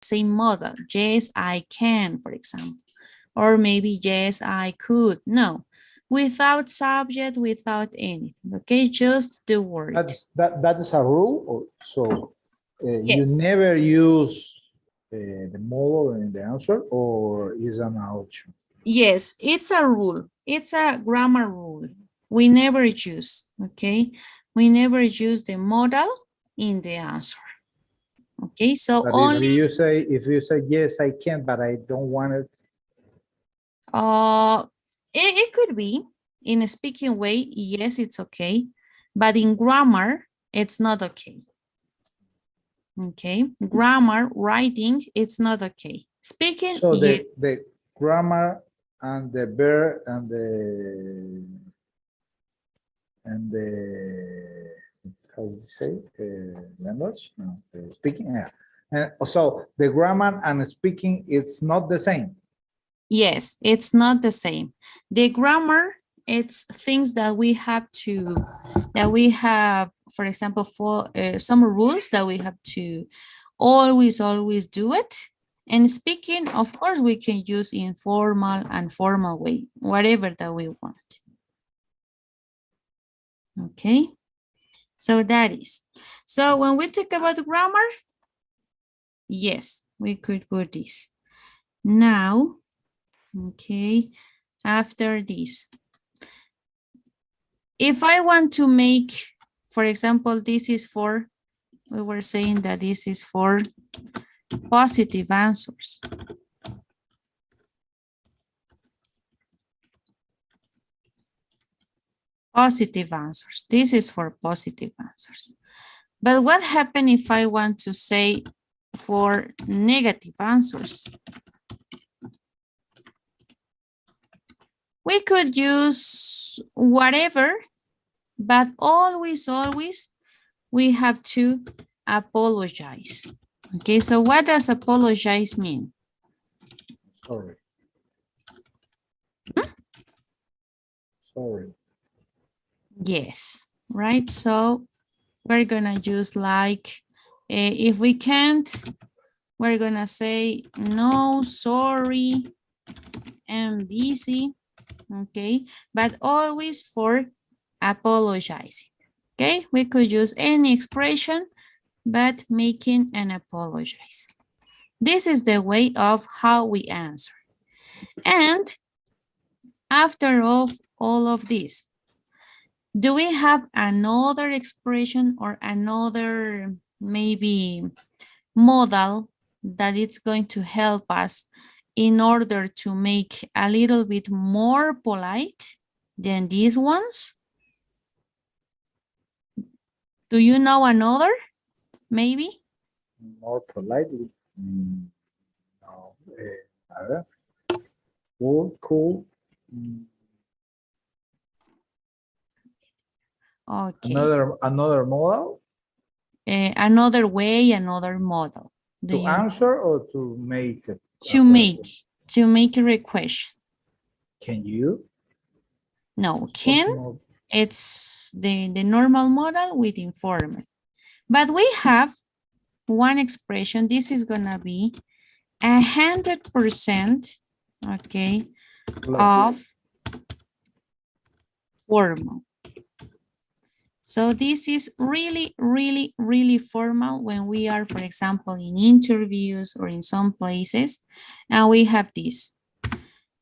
same model. Yes, I can, for example. Or maybe, yes, I could. No, without subject, without anything. Okay, just the word. That is a rule. So you Yes. never use the model in the answer, or is an option? Yes, it's a rule. It's a grammar rule. We never use, okay? We never use the model in the answer. Okay, so But only if you say yes, I can, but I don't want it. it could be in a speaking way, yes, it's okay. But in grammar, it's not okay. Okay, grammar, writing, it's not okay. Speaking, So yes. the grammar and the verb and the how do you say language? No, speaking. Yeah. And so the grammar and speaking, it's not the same. Yes, it's not the same. The grammar, it's things that we have, for example, for some rules that we have to always do it. And speaking, of course, we can use informal and formal way, whatever that we want. Okay, so that is. So when we talk about grammar, yes, we could put this. Now, okay, after this, if I want to make, for example, this is for, we were saying that this is for positive answers. Positive answers. This is for positive answers. But what happens if I want to say for negative answers? We could use whatever, but always we have to apologize. Okay, so what does apologize mean? Sorry. Sorry. Yes, right? So we're gonna use like, if we can't, we're gonna say, no, sorry, I'm busy, okay? But always for apologizing, okay? We could use any expression, but making an apologize. This is the way of how we answer. And after all of this, do we have another expression or another maybe model that it's going to help us in order to make a little bit more polite than these ones? Do you know another? Maybe? More politely. No. Cool. Okay. Another model Another way, another model. Do to you answer or to make it? to make a request? Can you? No, can, it's the normal model with informal. But we have one expression. This is gonna be 100%, okay, of formal. So this is really formal when we are, for example, in interviews or in some places, and we have this.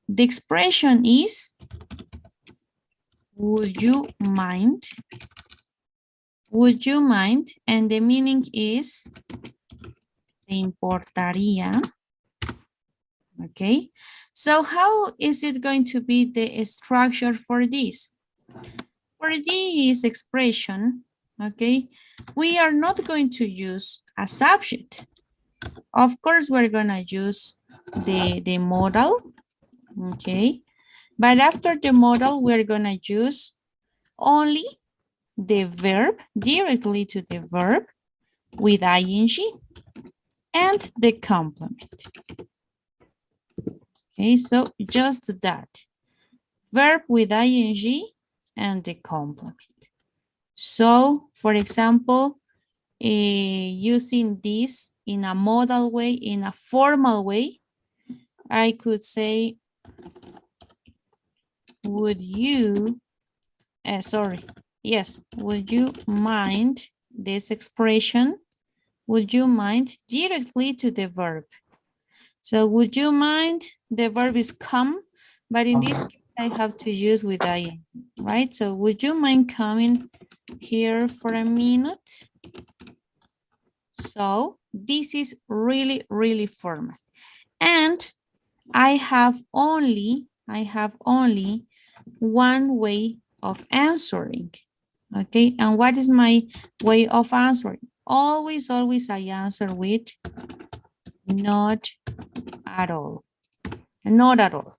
The expression is, would you mind? Would you mind? And the meaning is, ¿te importaría? Okay, so how is it going to be the structure for this? For this expression, okay, we are not going to use a subject. Of course, we're gonna use the modal, okay? But after the modal, we're gonna use only the verb, directly to the verb with ing and the complement. Okay, so just that. Verb with ing and the complement. So, for example, using this in a modal way, in a formal way, I could say, would you, would you mind this expression? Would you mind directly to the verb? So would you mind, the verb is come, but in this case I have to use with I, right? So would you mind coming here for a minute? So this is really, really formal. And I have only one way of answering. Okay, and what is my way of answering? Always I answer with not at all. Not at all.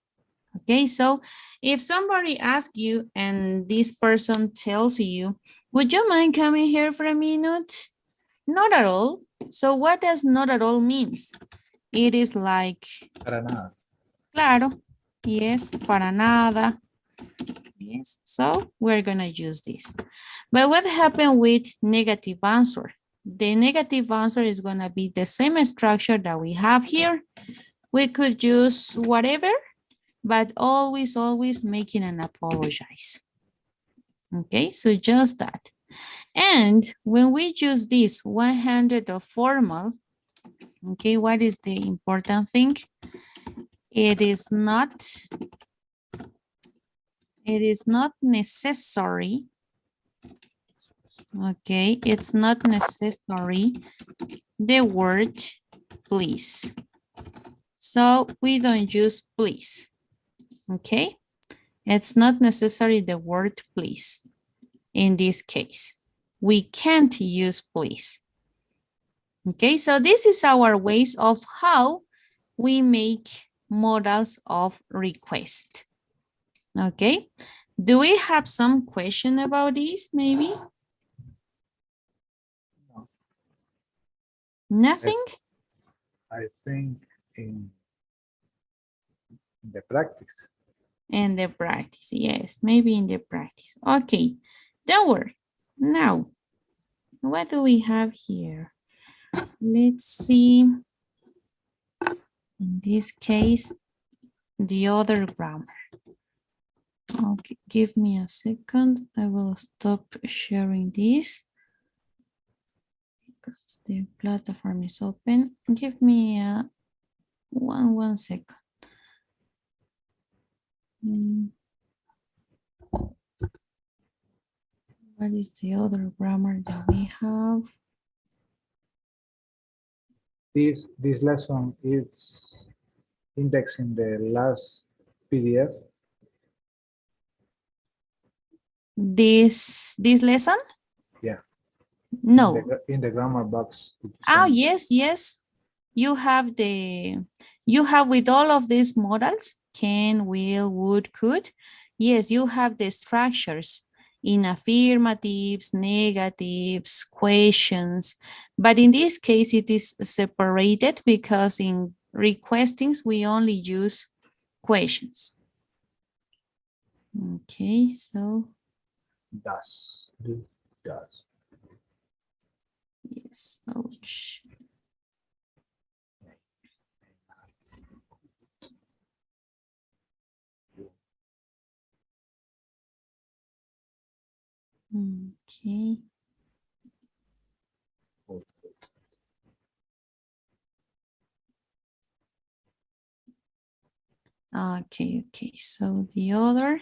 Okay, so if somebody asks you and this person tells you, would you mind coming here for a minute? Not at all. So what does not at all means? It is like, Para nada. claro, yes, para nada. Yes, so we're gonna use this. But what happened with negative answer? The negative answer is gonna be the same structure that we have here. We could use whatever, but always making an apologize. Okay, so just that. And when we use this 100 of formal, okay, what is the important thing? It is not necessary. Okay, it's not necessary the word please. So we don't use please. Okay, it's not necessary the word please. In this case, we can't use please. Okay, so this is our ways of how we make modals of request. Okay, do we have some question about this maybe? No. Nothing? I think in the practice. In the practice, yes, maybe in the practice. Okay, don't worry. Now, what do we have here? Let's see. In this case, the other grammar. Okay, give me a second. I will stop sharing this because the platform is open. Give me one second. What is the other grammar that we have? This lesson is indexed in the last PDF. This lesson? Yeah. No. In the grammar box. Oh, yes. You have with all of these models, can, will, would, could. Yes, you have the structures in affirmatives, negatives, questions. But in this case, it is separated because in requestings, we only use questions. Okay, so. Does. Do. Does. Yes, ouch. Okay. Okay. So the other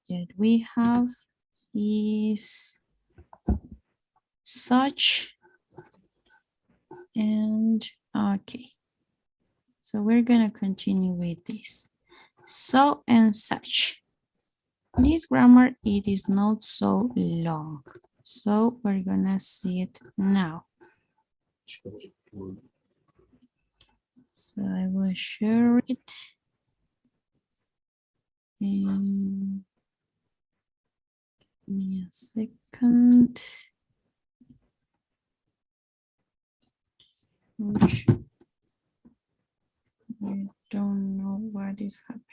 that we have is such and okay. So we're gonna continue with this. So and such. This grammar, it is not so long. So we're gonna see it now. So I will share it. And give me a second. I don't know what is happening.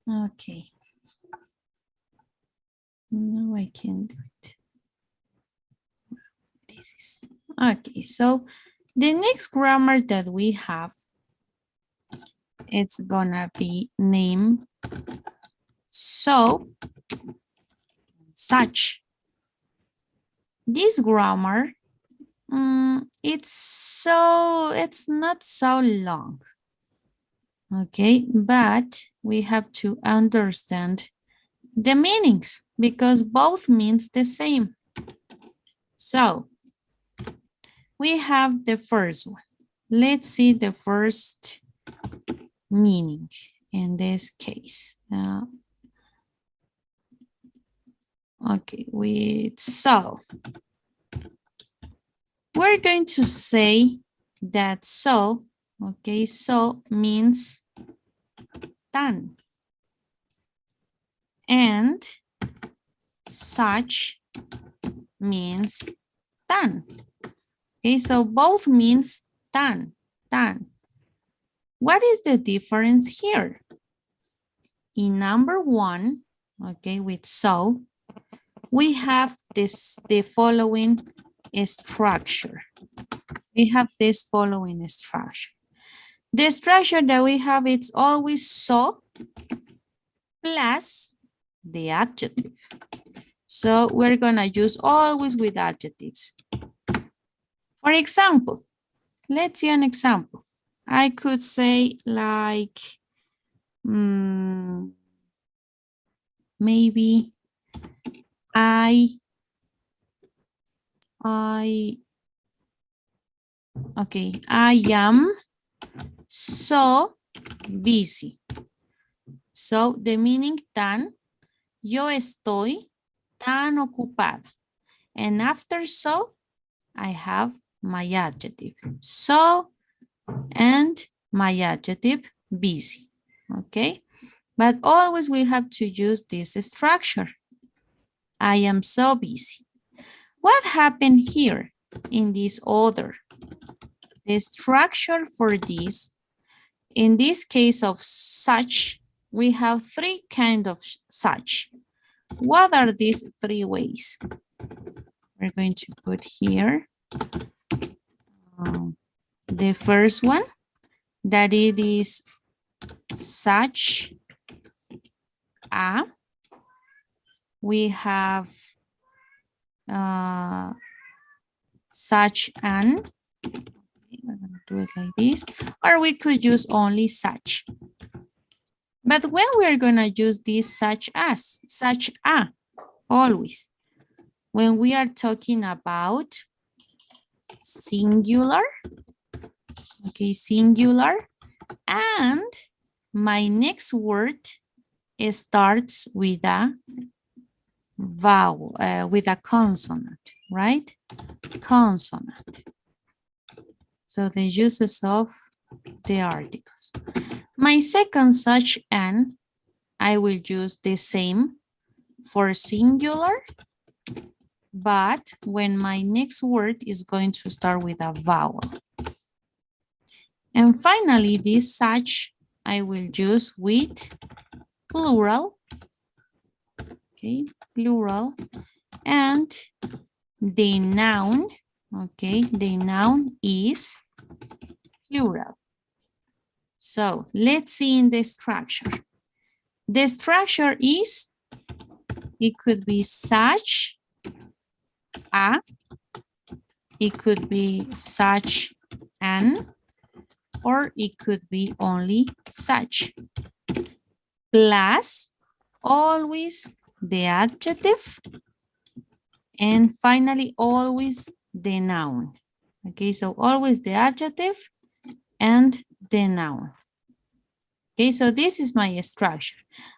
Okay. No, I can't do it. This is okay. So the next grammar that we have, it's gonna be name, so, such. This grammar, it's not so long. Okay, but we have to understand the meanings because both means the same. So we have the first one. Let's see the first meaning in this case. Okay, so we're going to say that so, okay, so means tan. And such means tan. Okay, so both means tan, tan. What is the difference here? In number one, okay, with so, we have the following structure. We have this following structure. The structure that we have, it's always so plus the adjective. So we're gonna use always with adjectives. For example, let's see an example. I could say like, maybe okay, I am so busy. So the meaning tan, yo estoy tan ocupada. And after so, I have my adjective. So, and my adjective busy, okay? But always we have to use this structure. I am so busy. What happened here in this order? The structure for this, in this case of such, we have three kinds of such. What are these three ways? We're going to put here the first one, that it is such a. We have such an. We're going to do it like this, or we could use only such. But when we're going to use this such as, such a, always, when we are talking about singular, okay, singular, and my next word starts with a vowel, with a consonant, right? Consonant. So the uses of the articles. My second such an, I will use the same for singular, but when my next word is going to start with a vowel. And finally, this such, I will use with plural, okay, plural, and the noun, okay, the noun is plural. So let's see in the structure. The structure is, it could be such a, it could be such an, or it could be only such. Plus, always the adjective, and finally, always the noun. Okay, so always the adjective and the noun. Okay, so this is my structure.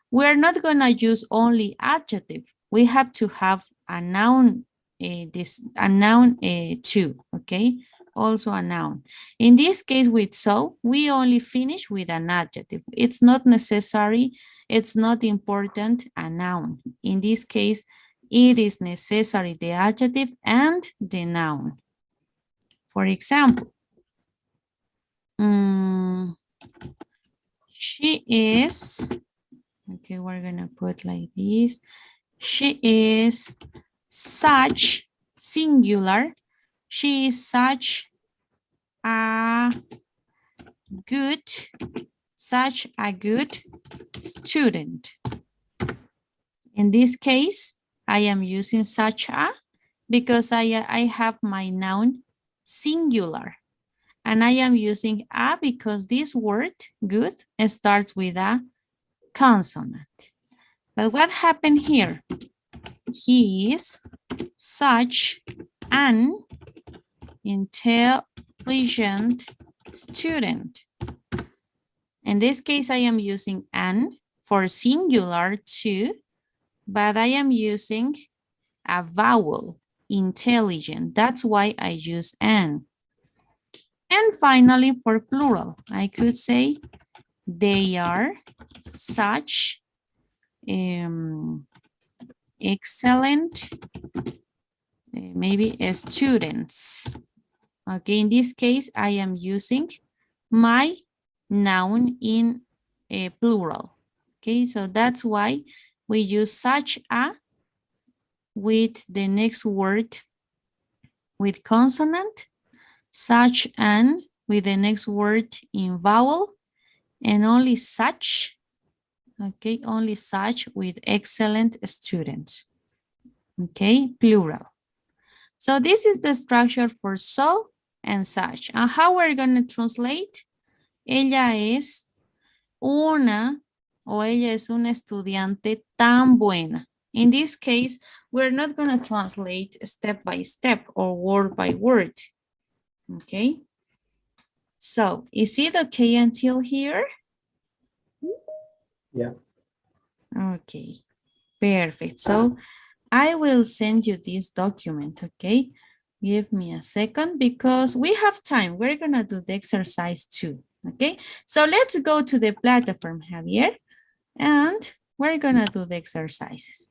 We're not gonna use only adjective. We have to have a noun, too, okay? Also a noun. In this case with so, we only finish with an adjective. It's not necessary, it's not important, a noun. In this case, it is necessary the adjective and the noun. For example, she is Okay, we're gonna put like this. She is such, singular. She is such a good, such a good student. In this case, I am using such a because I have my noun singular. And I am using a because this word, good, starts with a consonant. But what happened here? He is such an intelligent student. In this case, I am using an for singular too, but I am using a vowel, intelligent. That's why I use an. And finally, for plural, I could say they are such excellent, maybe students. Okay, in this case, I am using my noun in a plural. Okay, so that's why we use such a with the next word with consonant, such an with the next word in vowel, and only such, okay, only such with excellent students. Okay, plural. So this is the structure for so and such. And how we're going to translate? Ella es una o ella es una estudiante tan buena. In this case, we're not going to translate step by step or word by word. Okay. So is it okay until here? Yeah. Okay. Perfect. So I will send you this document, okay? Give me a second because we have time. We're gonna do the exercise too, okay? So let's go to the platform, Javier, and we're gonna do the exercises.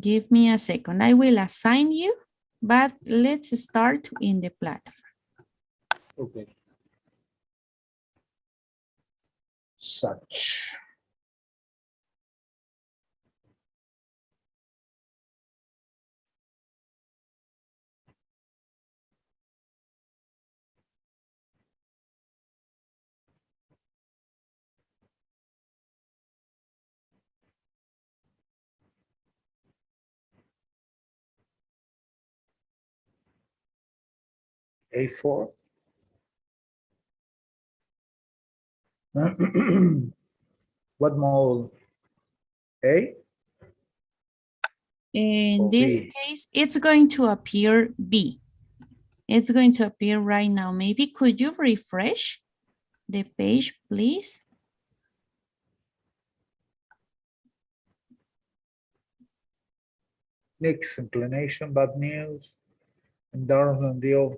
Give me a second. I will assign you, but let's start in the platform. Okay. Such. A4. What mode? A In or this B? case, it's going to appear B. It's going to appear right now. Maybe could you refresh the page, please? Mixed inclination, bad news. Endorsement deal.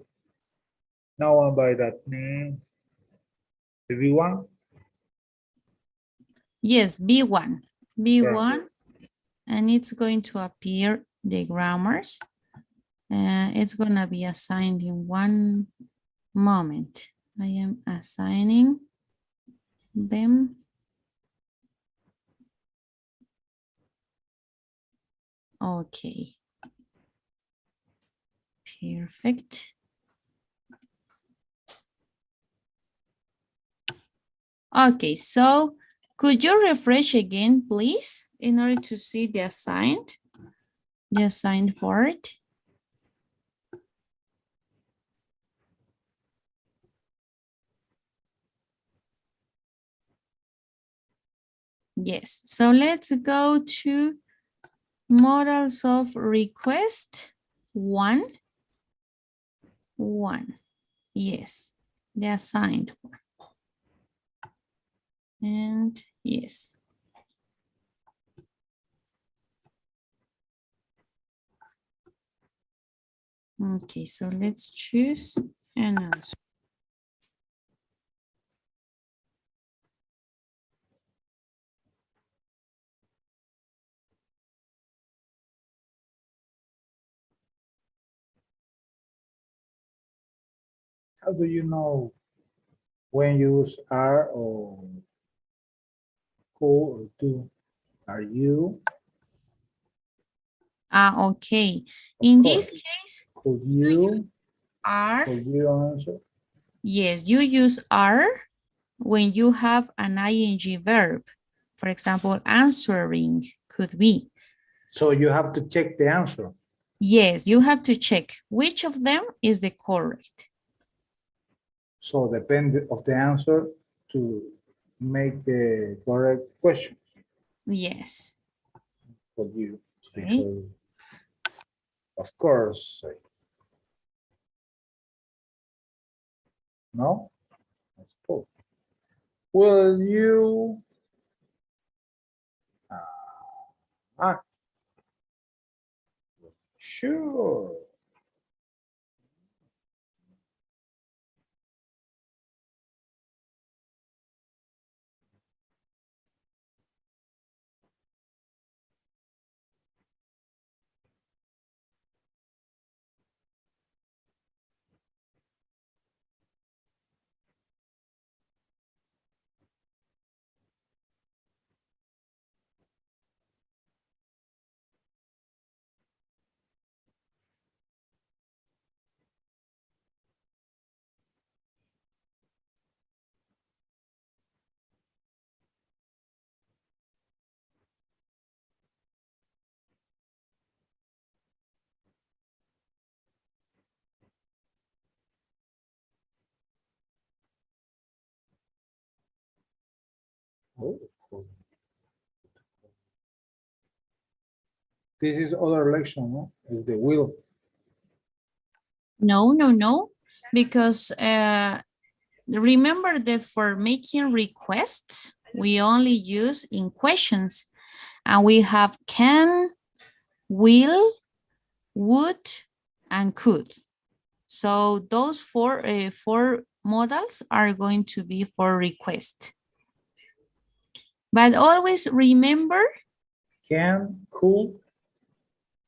No one by that name. The V1? Yes, B1. Yeah. B1, and it's going to appear the grammars. It's going to be assigned in one moment. I am assigning them. Okay. Perfect. Okay, so could you refresh again, please, in order to see the assigned part? Yes, so let's go to models of request 1. Yes, the assigned one. And yes. Okay, so let's choose an answer. How do you know when you use are or could or do. Are you? Okay. Of In course. this case, Could you? are, Could you answer? yes, you use are when you have an ing verb. For example, answering could be. So you have to check the answer. Yes, you have to check which of them is the correct. So depend of the answer to make the correct question Yes. for you. Okay. Because of course, no, I suppose. Will you act? Sure. Oh, cool. This is other election, no? Is the will. No, no, no, because remember that for making requests, we only use in questions, and we have can, will, would, and could. So those four modals are going to be for request. But always remember, Can, could,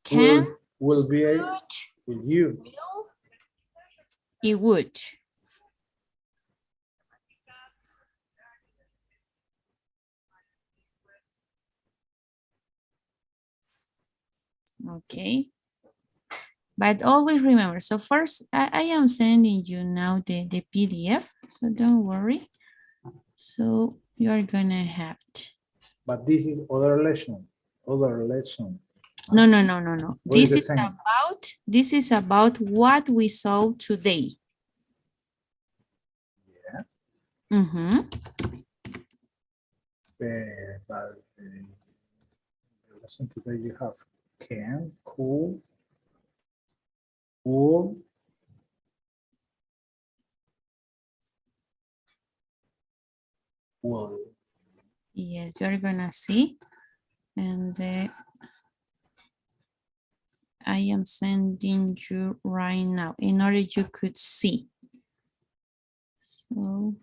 can, will be a, could, will you. will, it would. Okay. But always remember, so first I am sending you now the PDF, so don't worry. So you're gonna have to. But this is other lesson. Other lesson. No, no, no, no, no. Or is This the is same? about what we saw today. Yeah. Mm-hmm. But the lesson today you have can, could, would, will. Yes, you're gonna see. And I am sending you right now in order you could see. So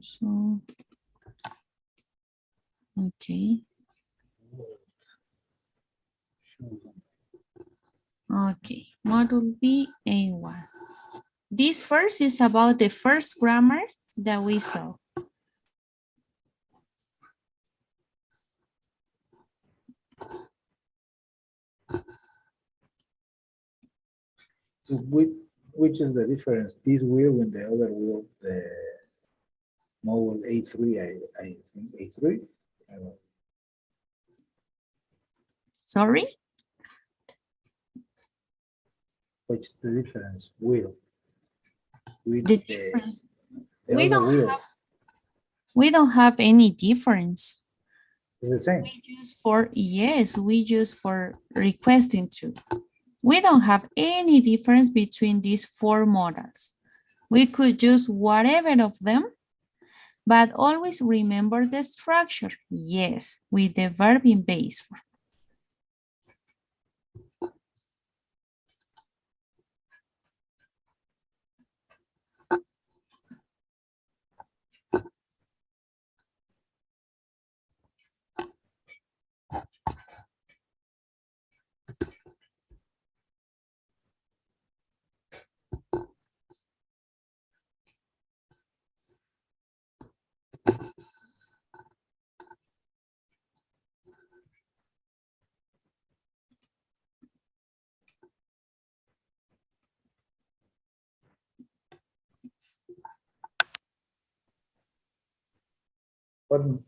so. Okay. Okay, module B, A1. This first is about the first grammar that we saw. Which is the difference? This wheel and the other wheel, the model A3, I think A3. Sorry? Which is the difference? Wheel. With The difference. the other wheel. We don't have any difference. It's the same. We use for requesting to. We don't have any difference between these four models. We could use whatever of them, but always remember the structure. Yes, with the verb in base form. What means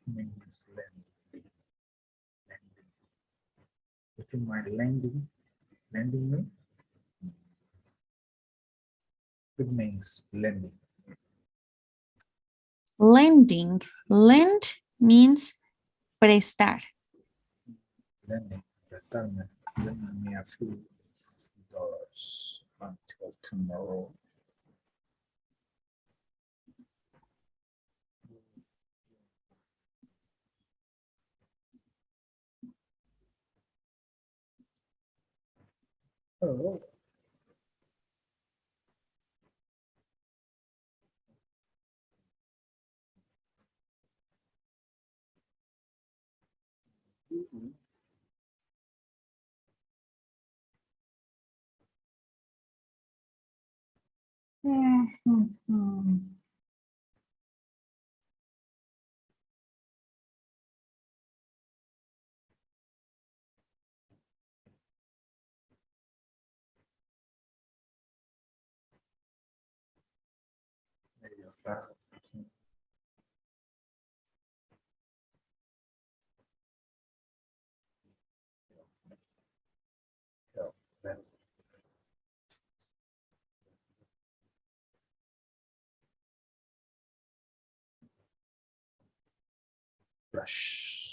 lending? Would you mind lending me? It means lending. Lending. Lend means prestar. Lending. Lend me a few dollars until tomorrow. Oh. Medio raro. Brush.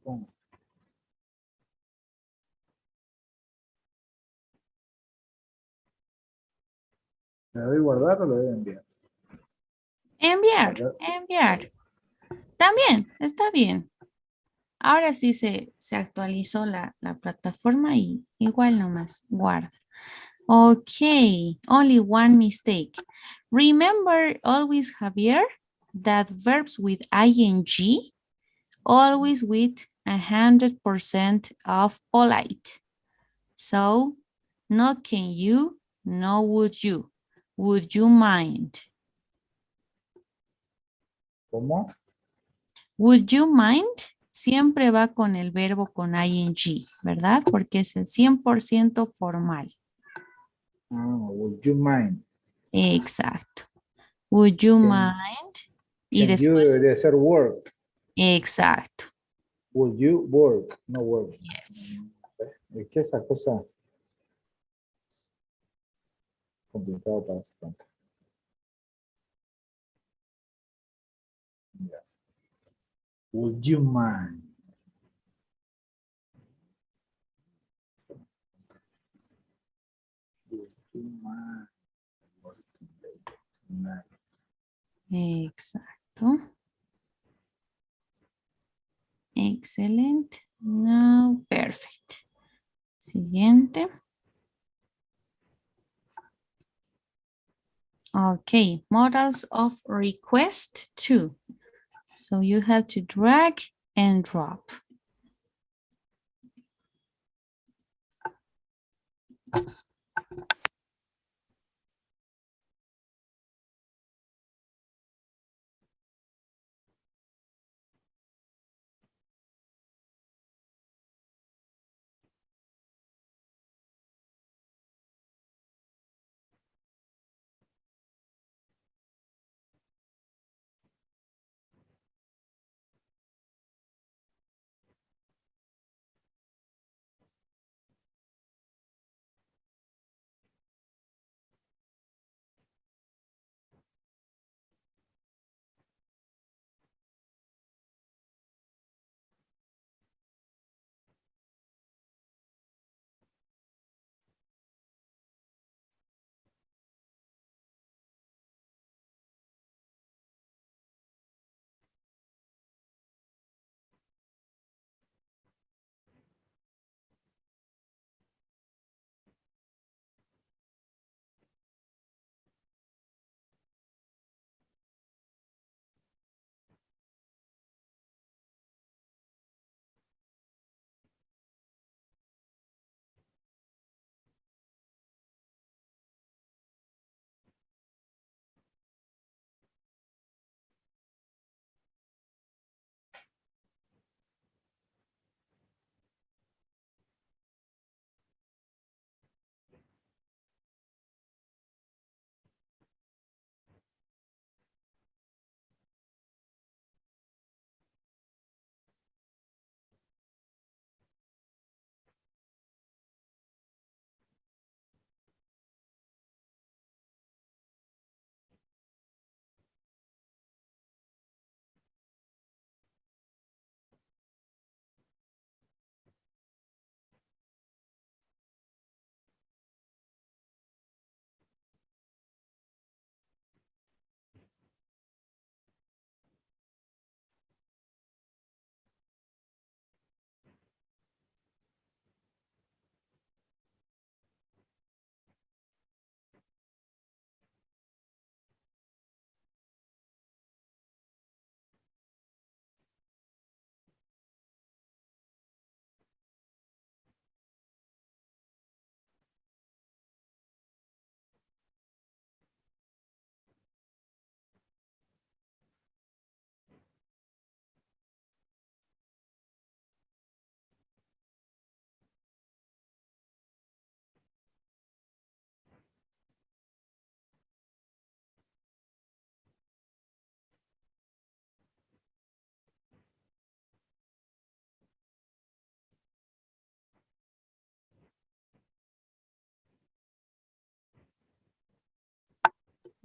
Boom. ¿Le doy guardar o le doy enviar? Enviar, Guardar. enviar. También, está bien. Ahora sí se actualizó la plataforma y igual nomás guarda. Okay, only one mistake. Remember always, Javier, that verbs with ing always with 100% of polite. So, no can you, no would you. Would you mind? ¿Cómo? Would you mind? Siempre va con el verbo con ing, ¿verdad? Porque es el 100% formal. Would you mind? Exacto. Would you mind? Y Can you después, debería ser work? exacto. Would you work? No work. Yes. Es que esa cosa complicado para su cuenta. Yeah. Would you mind? Would you mind working late tonight? Exacto. Excelente. No, perfect. Siguiente. Okay, modals of request 2. So you have to drag and drop.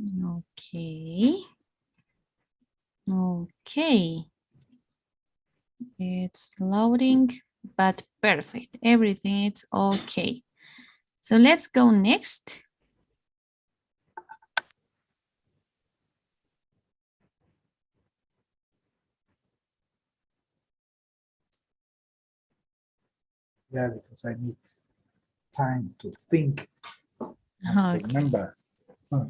Okay. Okay. It's loading, but perfect. Everything is okay. So let's go next. Yeah, because I need time to think and to Okay. remember. Huh.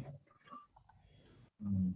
Mm.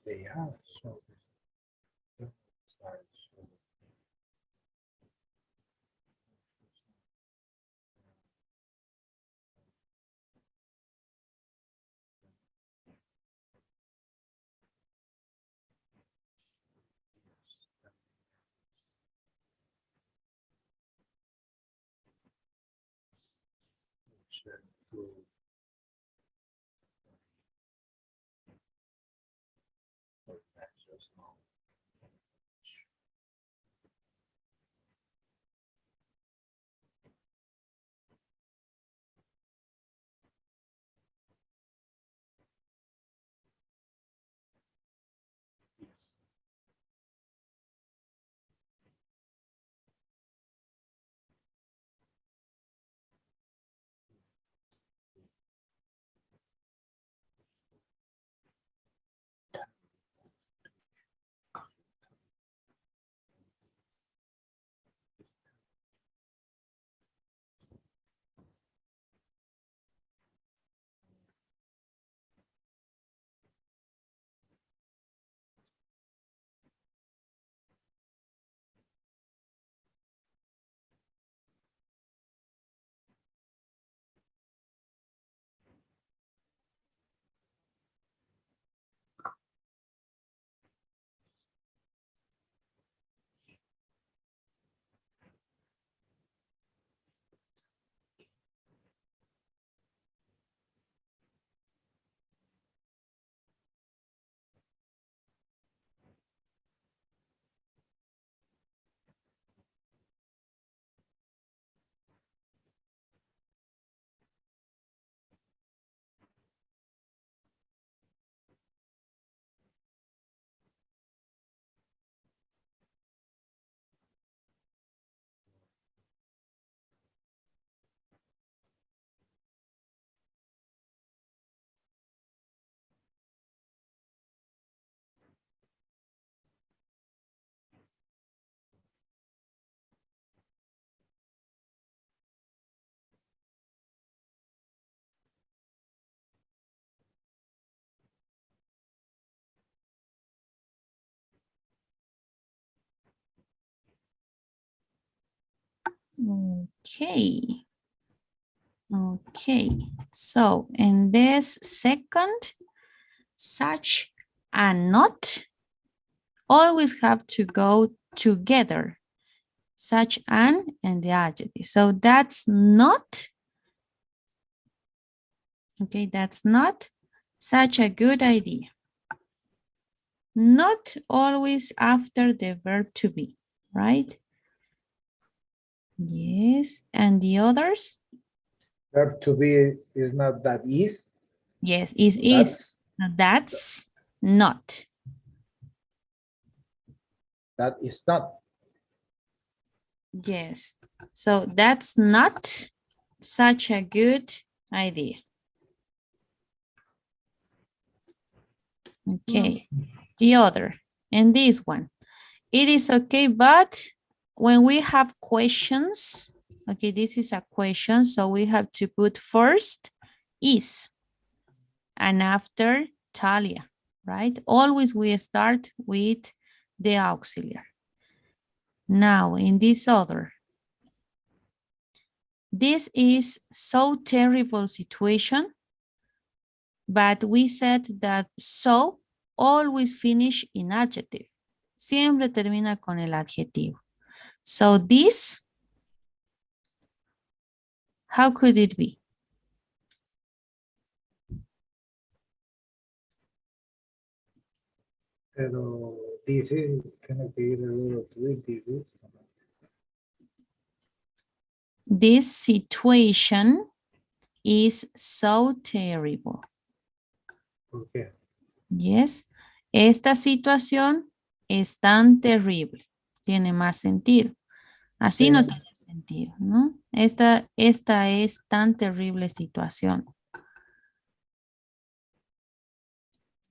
They are. So, Okay. Okay. So in this second, such and not always have to go together. Such and the adjective. So that's not, okay, that's not such a good idea. Not always after the verb to be, right? Yes, and the others? verb to be is not that is. Yes, is. That's not. That is not. Yes, so that's not such a good idea. Okay, the other, and this one. It is okay, but when we have questions, okay, this is a question, so we have to put first is and after Talia, right? Always we start with the auxiliary. Now, in this other, this is so terrible situation, but we said that so always finish in adjective. Siempre termina con el adjetivo. So this, how could it be? Pero this is, tiene que ir luego to it, this is. This situation is so terrible. ¿Por qué? Yes. Esta situación es tan terrible. Tiene más sentido. Así Sí. no tiene sentido, ¿no? Esta es tan terrible situación.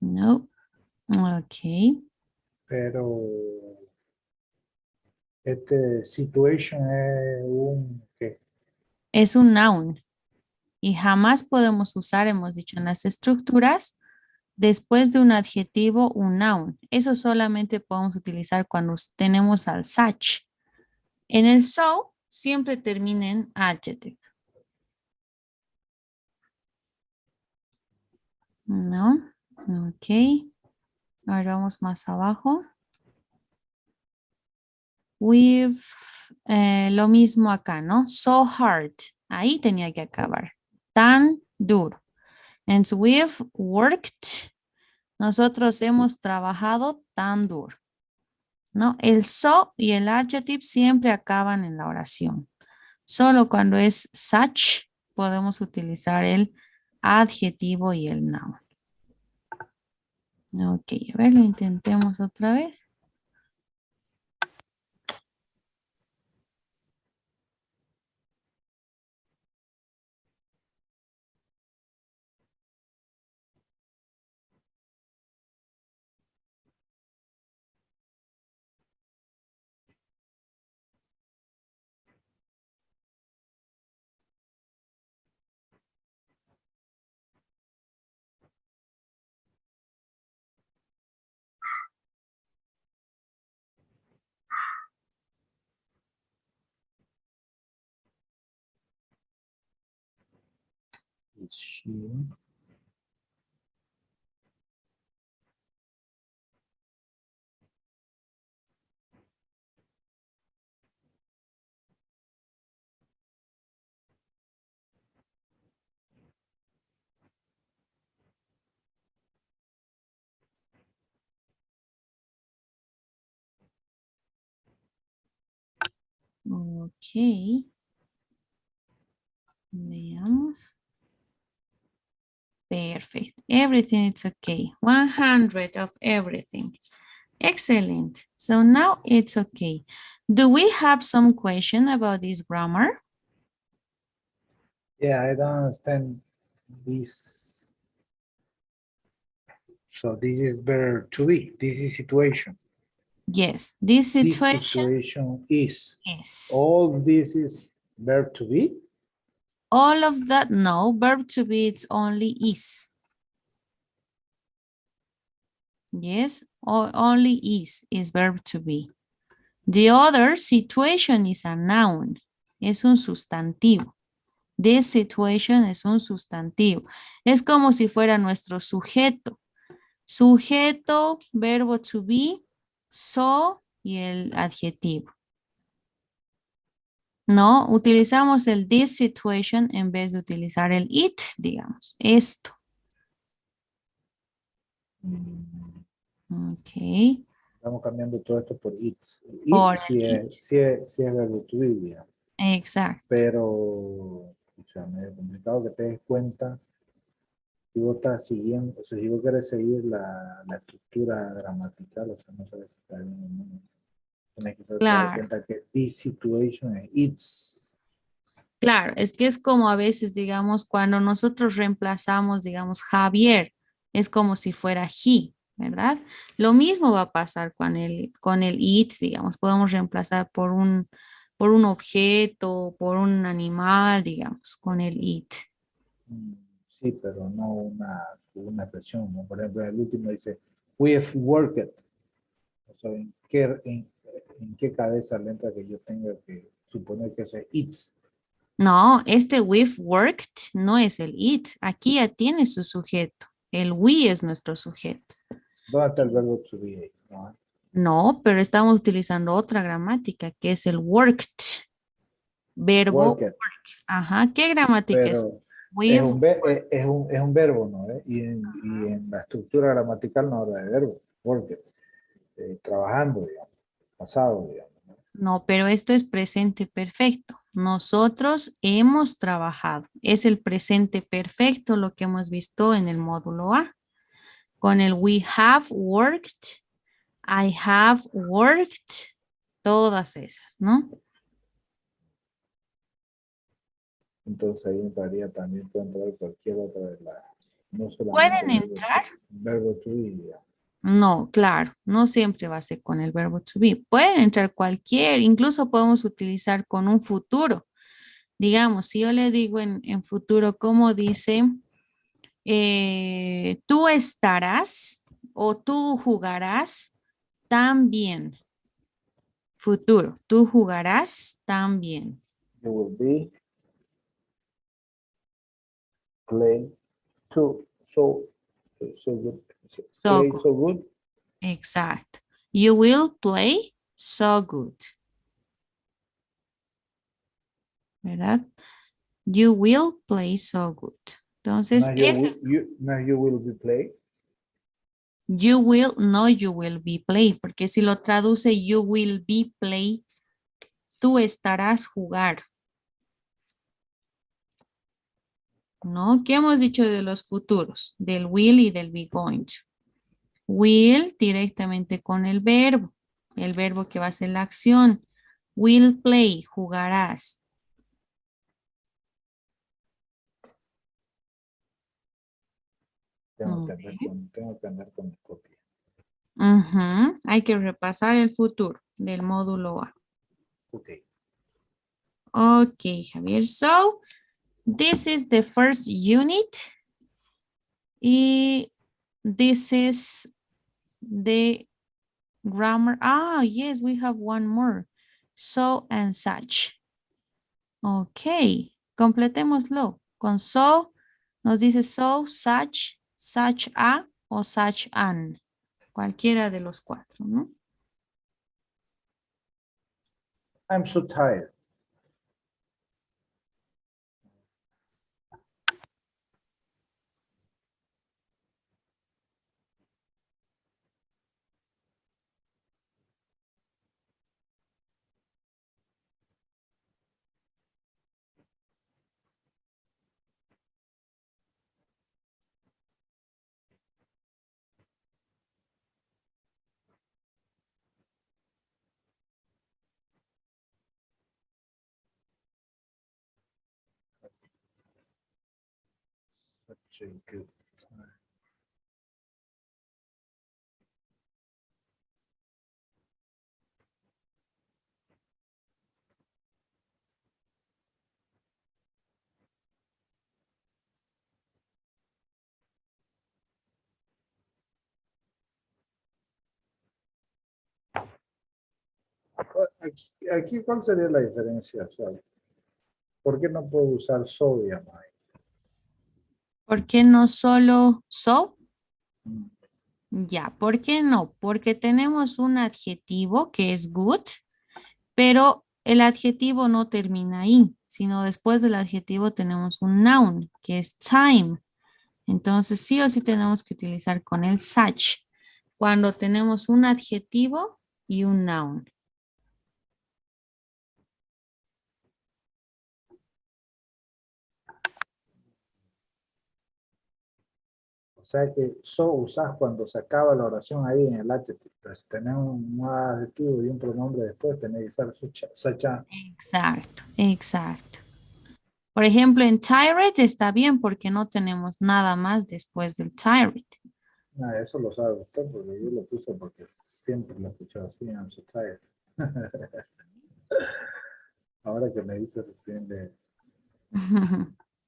No. Ok. Pero este situation es un ¿qué? Es un noun. Y jamás podemos usar, hemos dicho en las estructuras, Después de un adjetivo, un noun. Eso solamente podemos utilizar cuando tenemos al such. En el so, siempre termina en adjective. ¿No? Ok. Ahora vamos más abajo. With, lo mismo acá, ¿no? So hard. Ahí tenía que acabar. Tan duro. And we've worked. Nosotros hemos trabajado tan duro. ¿No? El so y el adjective siempre acaban en la oración. Solo cuando es such podemos utilizar el adjetivo y el noun. Ok, a ver, lo intentemos otra vez. Is she? Ok. Veamos. Perfect. Everything is okay. 100 of everything. Excellent. So now it's okay. Do we have some question about this grammar? Yeah, I don't understand this. So this is verb to be. This is situation. Yes, this This situation situation is. is. All this is verb to be. All of that, no, verb to be, it's only is. Yes, only is verb to be. The other situation is a noun, es un sustantivo. This situation es un sustantivo. Es como si fuera nuestro sujeto. Sujeto, verbo to be, so y el adjetivo. No, utilizamos el this situation en vez de utilizar el it, digamos, esto. Ok. Estamos cambiando todo esto por it's. Por It's sí el it. sí es verbo to be, digamos. Exacto. Pero, o sea, medio complicado que te des cuenta si vos estás siguiendo, o sea, si vos querés seguir la estructura gramatical, o sea, no sabes si está bien o no. Tienes que dar Claro. cuenta que this situation es it's. Claro, es que es como a veces, digamos, cuando nosotros reemplazamos, digamos, Javier, es como si fuera he, ¿verdad? Lo mismo va a pasar con el it, digamos, podemos reemplazar por un objeto, por un animal, digamos, con el it. Sí, pero no una expresión, ¿no? Por ejemplo, el último dice, we have worked. O sea, en qué cabeza le entra que yo tenga que suponer que es it's? No, este we've worked no es el it. Aquí ya tiene su sujeto. El we es nuestro sujeto. ¿Dónde está el verbo to be ahí? ¿No? No, pero estamos utilizando otra gramática que es el worked. Verbo. Worked, Ajá. ¿Qué gramática es? pero We've. es un verbo, ¿no? Y en la estructura gramatical no habla de verbo, worked, trabajando, digamos, pasado, digamos. ¿No? No, pero esto es presente perfecto. Nosotros hemos trabajado. Es el presente perfecto lo que hemos visto en el módulo A. Con el we have worked, I have worked, todas esas, ¿no? Entonces ahí entraría también, puede entrar cualquier otra de las, no solamente ¿Pueden entrar? verbo to be, digamos. No, claro, no siempre va a ser con el verbo to be. Pueden entrar cualquier, incluso podemos utilizar con un futuro. Digamos, si yo le digo en futuro, como dice, tú estarás o tú jugarás también. Futuro, tú jugarás también. You will be play too so good. So Play good. so good. Exacto. You will play so good. ¿Verdad? You will play so good. Entonces, No, you will be play. you will, no you will be play, porque si lo traduce you will be play, tú estarás jugar. ¿No? ¿Qué hemos dicho de los futuros? Del will y del be going to. Will directamente con el verbo que va a ser la acción. Will play, jugarás. Tengo que andar con mi copia. Hay que repasar el futuro del módulo A. Okay. Okay, Javier. So, this is the first unit. Y this is the grammar. Ah, yes, we have one more. So and such. Ok, completémoslo. Con so, nos dice so, such a o such an. Cualquiera de los cuatro, ¿no? I'm so tired. Such a good time. Aquí, ¿cuál sería la diferencia? O sea, ¿por qué no puedo usar sodium ahí? ¿Por qué no solo so? Mm. Ya, ¿por qué no? Porque tenemos un adjetivo que es good, pero el adjetivo no termina ahí, sino después del adjetivo tenemos un noun, que es time. Entonces, sí o sí tenemos que utilizar con el such cuando tenemos un adjetivo y un noun. O sea que so usas cuando se acaba la oración ahí en el adjetivo. Entonces, tener un adjetivo y un pronombre después, tener que usar such a. Exacto, exacto. Por ejemplo, en tired está bien porque no tenemos nada más después del tired. Ah, eso lo sabe usted porque yo lo puse porque siempre lo he escuchado así, I'm so tired. Ahora que me dice recién de...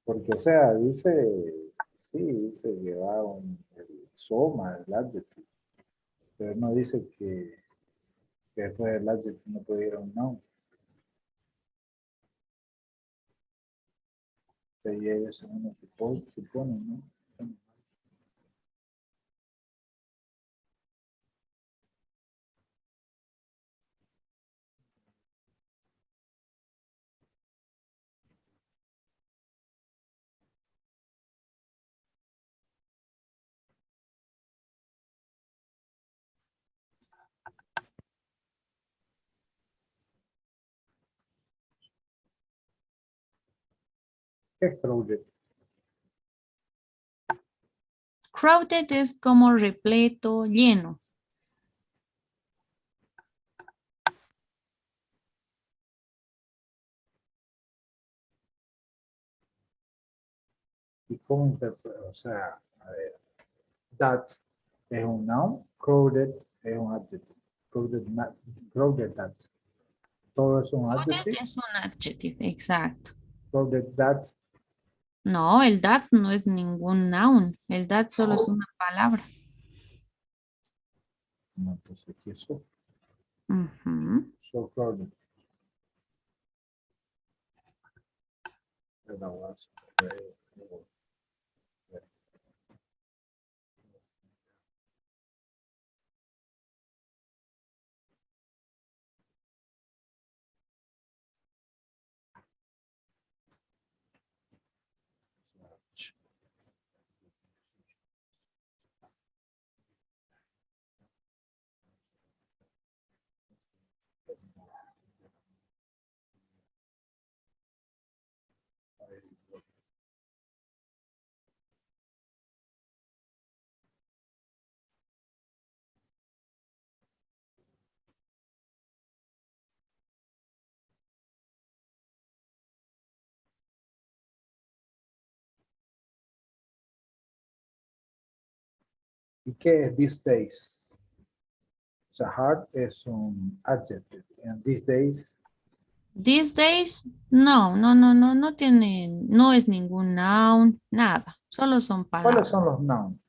Porque, o sea, dice, sí, dice que va el soma, el adjetivo, pero no dice que después del adjetivo no puede ir a un noun. Y ellos uno supone, ¿no? ¿Qué es crowded? Crowded es como repleto, lleno. ¿Y cómo interpreta? O sea, a ver, that es un noun, crowded es un adjetivo. Crowded that. Todo es un Crowded adjetivo. es un adjetivo, exacto. Crowded that No, el that no es ningún noun. El that solo es una palabra. No, entonces, ¿qué es eso? Ujú. So crowded. That was very- ¿Y qué es these days? O sea, hard es un adjective. And these days, These days, no tiene, no es ningún noun, nada. Solo son ¿cuáles palabras. son los nouns?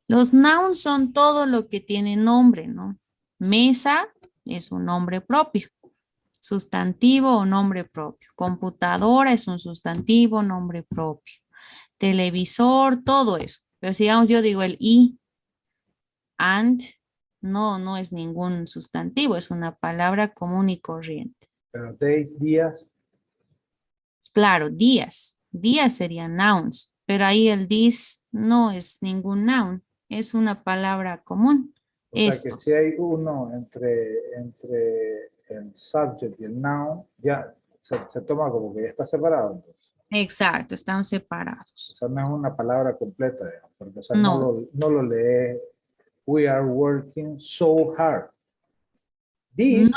Los nouns son todo lo que tiene nombre, ¿no? Mesa es un nombre propio. Sustantivo o nombre propio. Computadora es un sustantivo, nombre propio. Televisor, todo eso. Pero si digamos yo digo el y, and, no es ningún sustantivo, es una palabra común y corriente. Pero days, días, Claro, días serían nouns, pero ahí el this no es ningún noun, es una palabra común. o sea que si Estos. hay uno entre el subject y el noun, ya se toma como que ya está separado. Entonces. Exacto, están O separados. sea, no es una palabra completa, digamos, porque o sea, No, no lo lee. We are working so hard. no, These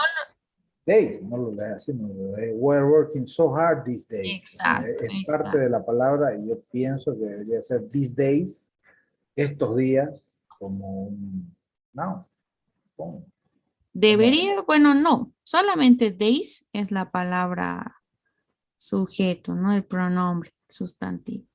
days, no lo lee así, no lo lee. We are working so hard these days. O sea, exacto, es parte exacto. de la palabra y yo pienso que debería ser these days, estos días, como un noun. ¿Cómo? ¿O no? Debería, bueno, no, solamente days es la palabra sujeto, no el pronombre sustantivo.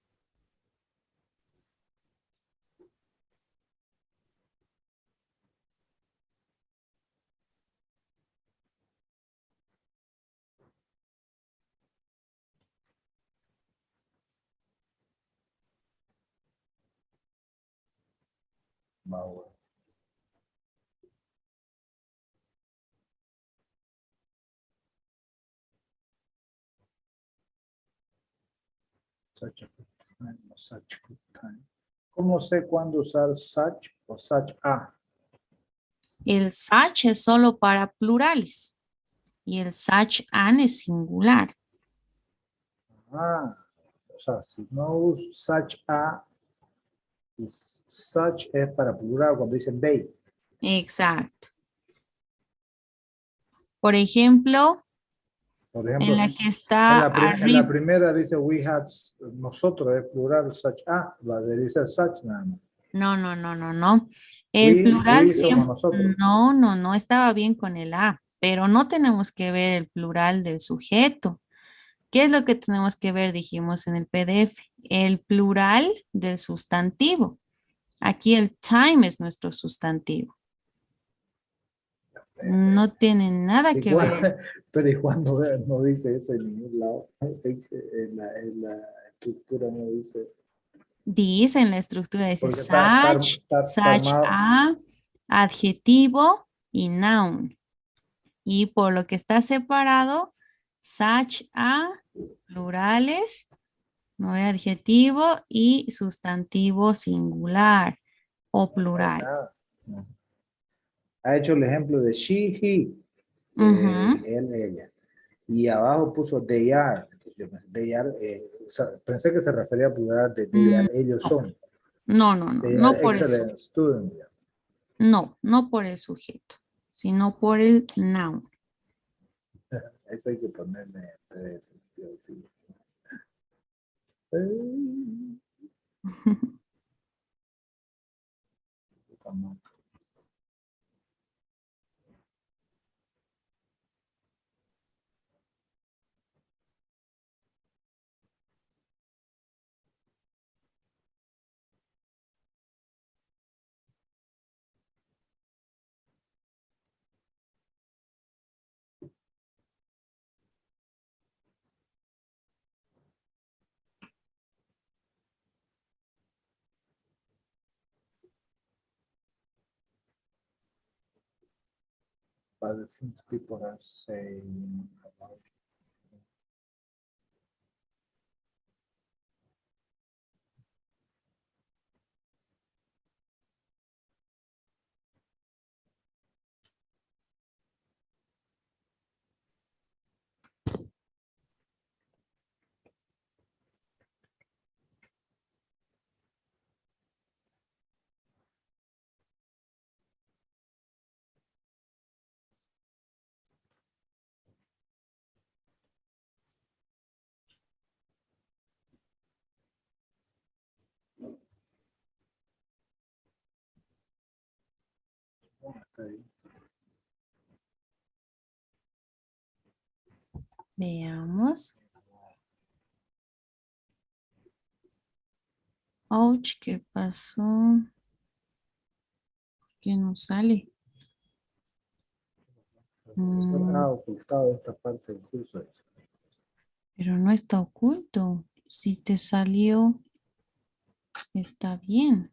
Va, bueno. Such a good time, o such a good time. ¿Cómo sé cuándo usar such o such a? El such es solo para plurales y el such an es singular. Ah, o sea, si no uso such a, pues, such es para plural cuando dicen they. Exacto. Por ejemplo, Por en ejemplo, la que está en la arriba. primera dice we had, nosotros es plural such a, la de dice such nada más. No. El plural We somos siempre, nosotros. no estaba bien con el A, pero no tenemos que ver el plural del sujeto. ¿Qué es lo que tenemos que ver? Dijimos en el PDF, el plural del sustantivo. Aquí el time es nuestro sustantivo. No tiene nada que ver. Igual, pero igual no dice eso en ningún lado. Dice, en la estructura no dice. Dice en la estructura, dice Porque está such armado. a, adjetivo y noun. Y por lo que está separado, such a, plurales, no es adjetivo y sustantivo singular o No hay plural. nada. No. Ha hecho el ejemplo de she, he, Ujú. él, ella. Y abajo puso they are. Entonces yo pensé, they are, o sea, pensé que se refería a plural de they Mm, are, ellos No, son. no, They no are por el excellent sujeto. students. No por el sujeto, sino por el noun. Eso hay que ponerle. Sí. about the things people are saying about. Okay. Veamos. Ouch, ¿qué pasó? ¿Qué no sale? El profesor Mm, ha ocultado esta parte del curso. pero no está oculto. Si te salió, está bien.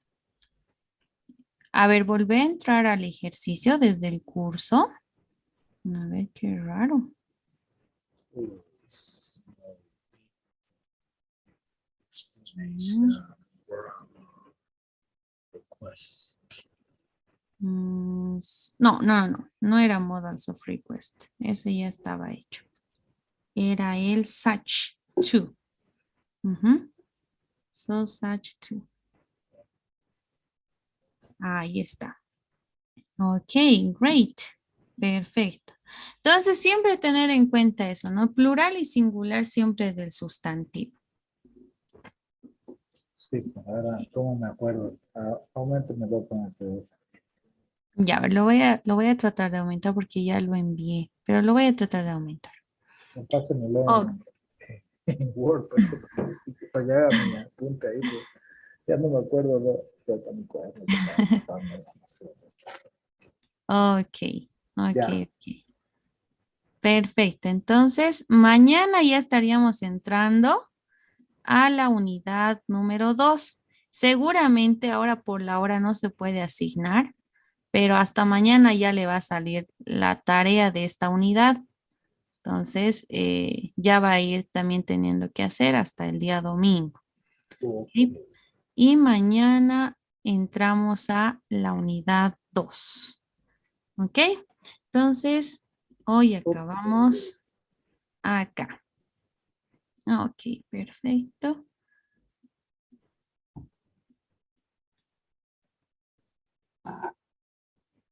A ver, volvé a entrar al ejercicio desde el curso. A ver, qué raro. Mm, no era modals of request. Ese ya estaba hecho. Era el such to. Ujú. So such to. Ahí está. Ok, great. Perfecto. Entonces, siempre tener en cuenta eso, ¿no? Plural y singular siempre del sustantivo. Sí, pues ahora, ¿cómo me acuerdo? Aumento me lo poner todo. Ya, a ver, lo voy a tratar de aumentar porque ya lo envié, pero lo voy a tratar de aumentar. Pásenmelo Oh, en Word, para que haga mi apunte ahí. Pues. Ya no me acuerdo de mi cuaderno que estaba apuntando, no sé. ok, ok, Ya, ok. Perfecto. Entonces, mañana ya estaríamos entrando a la unidad número 2. Seguramente ahora por la hora no se puede asignar, pero hasta mañana ya le va a salir la tarea de esta unidad. Entonces, ya va a ir también teniendo que hacer hasta el día domingo. estuvo. ¿Ok? Y mañana entramos a la unidad 2. ¿Ok? Entonces, hoy acabamos acá. Ok, perfecto.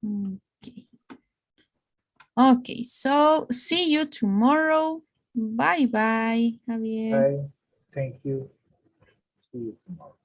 Okay. Okay, so see you tomorrow. Bye bye, Javier. Bye. Thank you. See you tomorrow.